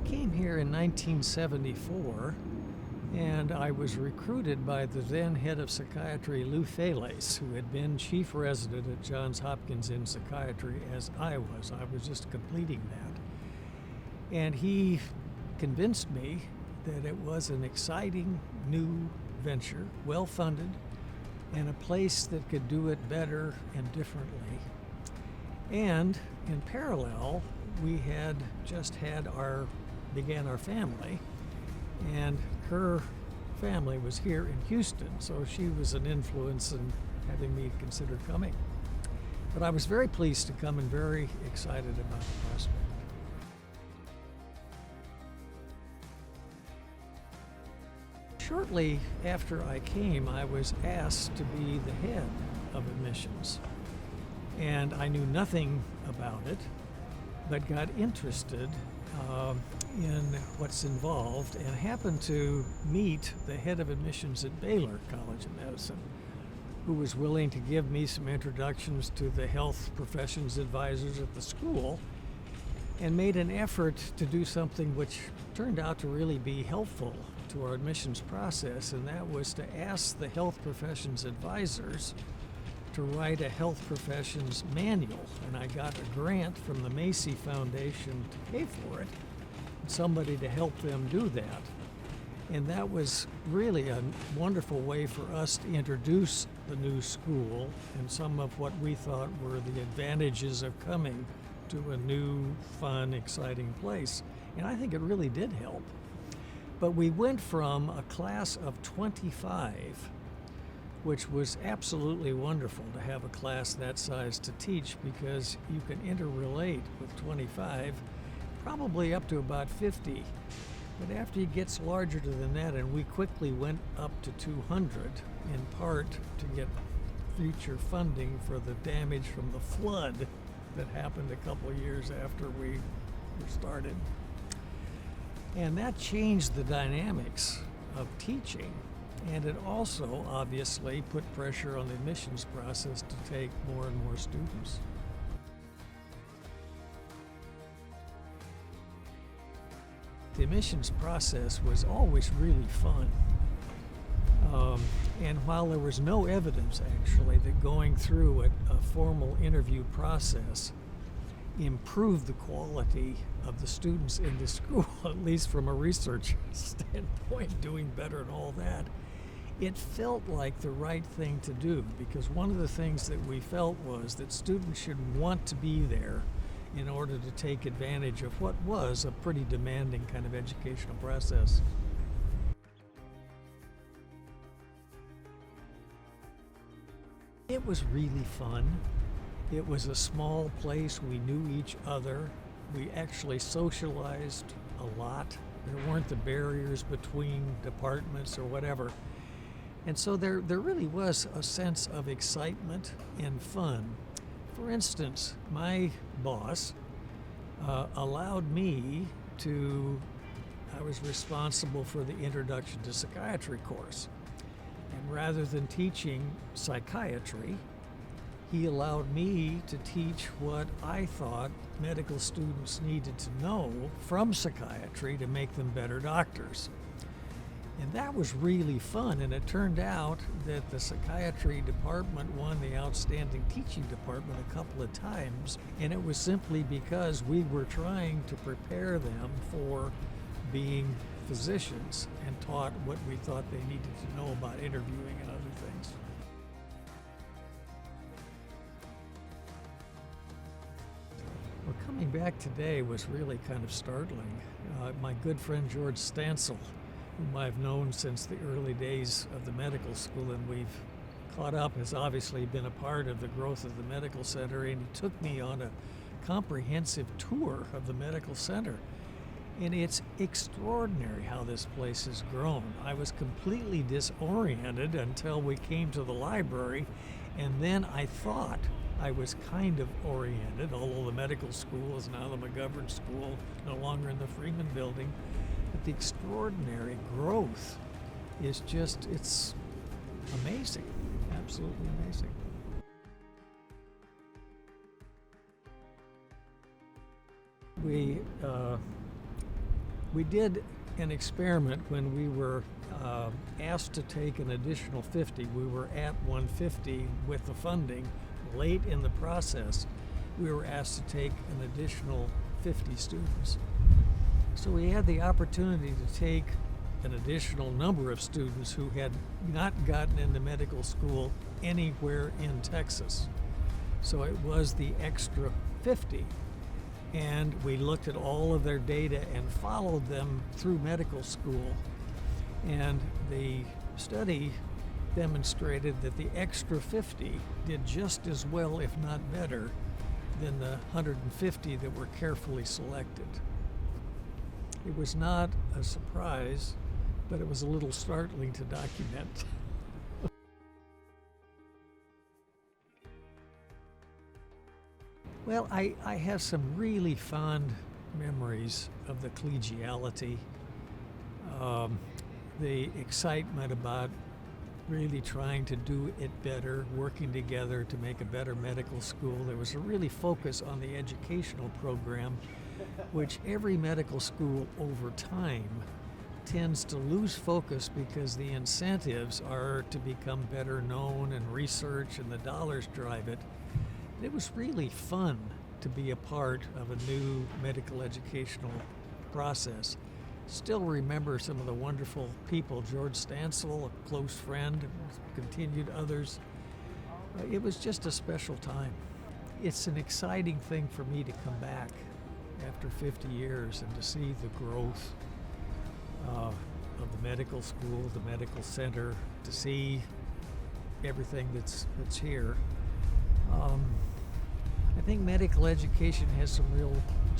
came here in 1974, and I was recruited by the then head of psychiatry, Lou Fales, who had been chief resident at Johns Hopkins in psychiatry as I was. I was just completing that. And he convinced me that it was an exciting new venture, well-funded, and a place that could do it better and differently. And in parallel, we had just began our family, and her family was here in Houston, so she was an influence in having me consider coming. But I was very pleased to come and very excited about the prospect. Shortly after I came, I was asked to be the head of admissions. And I knew nothing about it, but got interested in what's involved and happened to meet the head of admissions at Baylor College of Medicine, who was willing to give me some introductions to the health professions advisors at the school, and made an effort to do something which turned out to really be helpful to our admissions process, and that was to ask the health professions advisors to write a health professions manual. And I got a grant from the Macy Foundation to pay for it, and somebody to help them do that. And that was really a wonderful way for us to introduce the new school and some of what we thought were the advantages of coming to a new, fun, exciting place. And I think it really did help. But we went from a class of 25, which was absolutely wonderful to have a class that size to teach, because you can interrelate with 25, probably up to about 50. But after it gets larger than that, and we quickly went up to 200, in part to get future funding for the damage from the flood that happened a couple of years after we were started. And that changed the dynamics of teaching. And it also obviously put pressure on the admissions process to take more and more students. The admissions process was always really fun. And while there was no evidence actually that going through a formal interview process improved the quality of the students in the school, at least from a research standpoint, doing better and all that, it felt like the right thing to do, because one of the things that we felt was that students should want to be there in order to take advantage of what was a pretty demanding kind of educational process. It was really fun. It was a small place. We knew each other. We actually socialized a lot. There weren't the barriers between departments or whatever. And so there really was a sense of excitement and fun. For instance, my boss allowed me I was responsible for the Introduction to Psychiatry course. And rather than teaching psychiatry, he allowed me to teach what I thought medical students needed to know from psychiatry to make them better doctors. And that was really fun, and it turned out that the psychiatry department won the outstanding teaching department a couple of times, and it was simply because we were trying to prepare them for being physicians and taught what we thought they needed to know about interviewing and other things. Well, coming back today was really kind of startling. My good friend George Stansel, whom I've known since the early days of the medical school, and we've caught up, has obviously been a part of the growth of the medical center, and he took me on a comprehensive tour of the medical center. And it's extraordinary how this place has grown. I was completely disoriented until we came to the library, and then I thought I was kind of oriented, although the medical school is now the McGovern School, no longer in the Freeman building. But the extraordinary growth is just, it's amazing, absolutely amazing. We We did an experiment when we were asked to take an additional 50. We were at 150 with the funding. Late in the process, we were asked to take an additional 50 students. So we had the opportunity to take an additional number of students who had not gotten into medical school anywhere in Texas. So it was the extra 50. And we looked at all of their data and followed them through medical school. And the study demonstrated that the extra 50 did just as well, if not better, than the 150 that were carefully selected. It was not a surprise, but it was a little startling to document. Well, I have some really fond memories of the collegiality, the excitement about really trying to do it better, working together to make a better medical school. There was a really focus on the educational program, which every medical school over time tends to lose focus because the incentives are to become better known and research and the dollars drive it. It was really fun to be a part of a new medical educational process. Still remember some of the wonderful people, George Stansel, a close friend, continued others. It was just a special time. It's an exciting thing for me to come back after 50 years and to see the growth of the medical school, the medical center, to see everything that's here. I think medical education has some real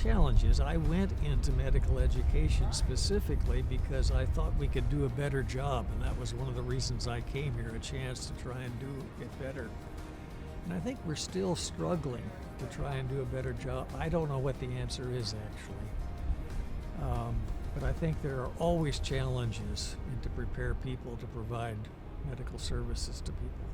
challenges. I went into medical education specifically because I thought we could do a better job, and that was one of the reasons I came here, a chance to try and do it better. And I think we're still struggling to try and do a better job. I don't know what the answer is actually, but I think there are always challenges to prepare people to provide medical services to people.